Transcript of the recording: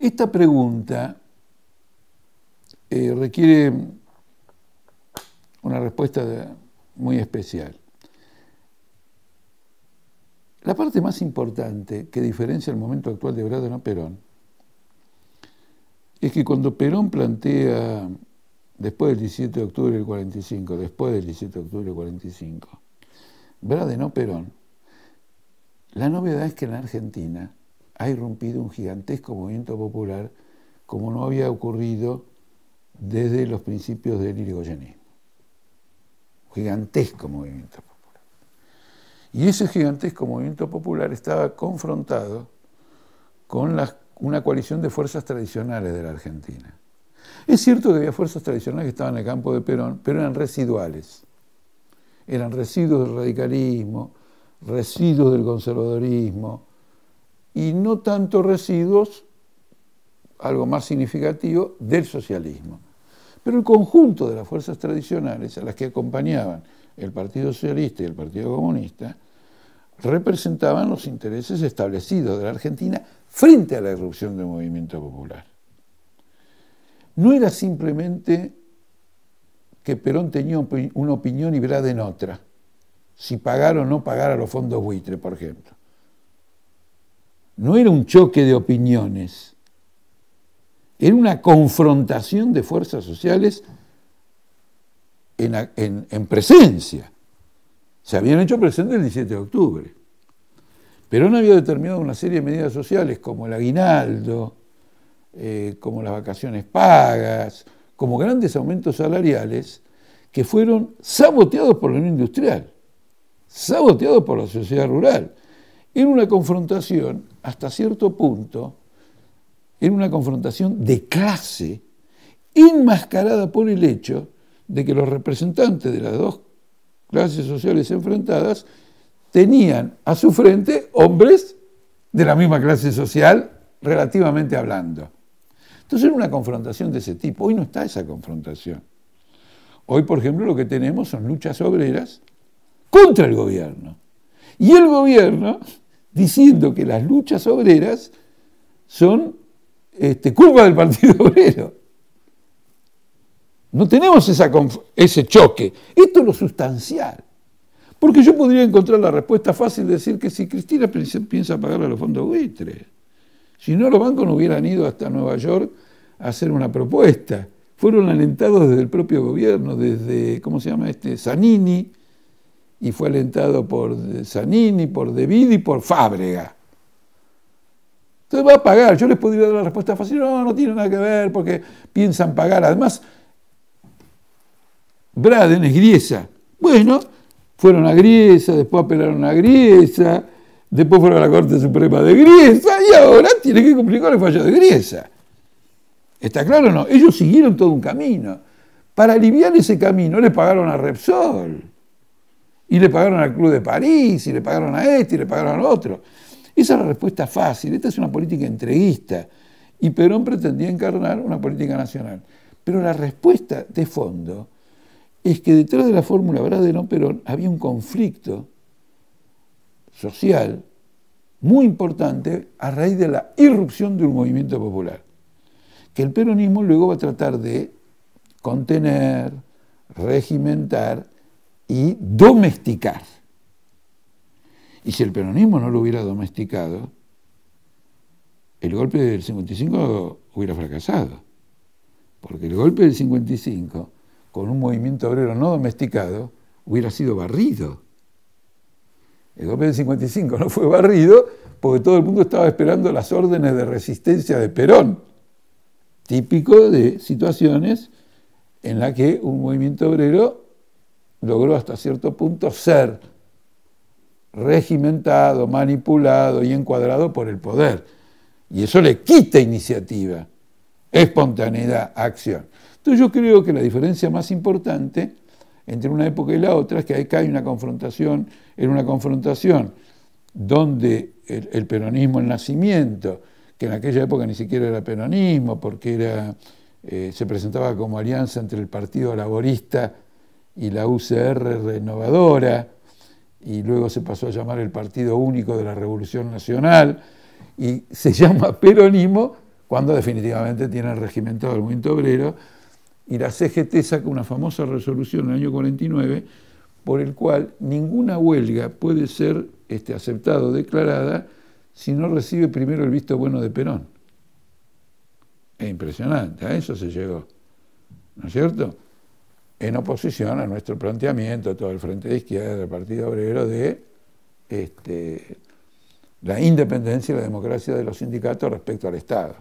Esta pregunta requiere una respuesta muy especial. La parte más importante que diferencia el momento actual de Bradeno a Perón es que cuando Perón plantea, después del 17 de octubre del 45, Bradeno Perón, la novedad es que en la Argentina ha irrumpido un gigantesco movimiento popular como no había ocurrido desde los principios del irigoyenismo. Un gigantesco movimiento popular. Y ese gigantesco movimiento popular estaba confrontado con una coalición de fuerzas tradicionales de la Argentina. Es cierto que había fuerzas tradicionales que estaban en el campo de Perón, pero eran residuales. Eran residuos del radicalismo, residuos del conservadorismo, y no tanto residuos, algo más significativo, del socialismo. Pero el conjunto de las fuerzas tradicionales a las que acompañaban el Partido Socialista y el Partido Comunista representaban los intereses establecidos de la Argentina frente a la irrupción del movimiento popular. No era simplemente que Perón tenía una opinión y Bradeno otra, si pagar o no pagar a los fondos buitre, por ejemplo. No era un choque de opiniones, era una confrontación de fuerzas sociales en presencia. Se habían hecho presentes el 17 de octubre. Perón había determinado una serie de medidas sociales como el aguinaldo, como las vacaciones pagas, como grandes aumentos salariales que fueron saboteados por la Unión Industrial, saboteados por la sociedad rural. Era una confrontación, hasta cierto punto, era una confrontación de clase, enmascarada por el hecho de que los representantes de las dos clases sociales enfrentadas tenían a su frente hombres de la misma clase social, relativamente hablando. Entonces era una confrontación de ese tipo. Hoy no está esa confrontación. Hoy, por ejemplo, lo que tenemos son luchas obreras contra el gobierno. Y el gobierno diciendo que las luchas obreras son culpa del Partido Obrero. No tenemos ese choque. Esto es lo sustancial. Porque yo podría encontrar la respuesta fácil de decir que si Cristina piensa pagarle a los fondos buitre, si no, los bancos no hubieran ido hasta Nueva York a hacer una propuesta. Fueron alentados desde el propio gobierno, desde, ¿cómo se llama Zanini, y fue alentado por Zanini, por De Vita y por Fábrega. Entonces va a pagar. Yo les podría dar la respuesta fácil, no tiene nada que ver porque piensan pagar. Además, Bradeno es griesa. Bueno, fueron a Griesa, después apelaron a Griesa, después fueron a la Corte Suprema de Griesa y ahora tiene que cumplir con el fallo de Griesa. ¿Está claro o no? Ellos siguieron todo un camino. Para aliviar ese camino le pagaron a Repsol, y le pagaron al Club de París, y le pagaron a este, y le pagaron al otro. Esa es la respuesta fácil. Esta es una política entreguista. Y Perón pretendía encarnar una política nacional. Pero la respuesta de fondo es que detrás de la fórmula Bradeno-Perón había un conflicto social muy importante a raíz de la irrupción de un movimiento popular, que el peronismo luego va a tratar de contener, regimentar y domesticar. Y si el peronismo no lo hubiera domesticado, el golpe del 55 hubiera fracasado. Porque el golpe del 55, con un movimiento obrero no domesticado, hubiera sido barrido. El golpe del 55 no fue barrido porque todo el mundo estaba esperando las órdenes de resistencia de Perón, típico de situaciones en las que un movimiento obrero logró hasta cierto punto ser regimentado, manipulado y encuadrado por el poder. Y eso le quita iniciativa, espontaneidad, acción. Entonces yo creo que la diferencia más importante entre una época y la otra es que acá hay una confrontación, en una confrontación donde el peronismo, el nacimiento, que en aquella época ni siquiera era peronismo, porque se presentaba como alianza entre el Partido Laborista y la UCR Renovadora, y luego se pasó a llamar el Partido Único de la Revolución Nacional, y se llama peronismo cuando definitivamente tiene regimentado el movimiento obrero, y la CGT saca una famosa resolución en el año 49, por el cual ninguna huelga puede ser aceptada o declarada si no recibe primero el visto bueno de Perón. Es impresionante, a eso se llegó, ¿no es cierto? En oposición a nuestro planteamiento, todo el Frente de Izquierda, el Partido Obrero, de la independencia y la democracia de los sindicatos respecto al Estado.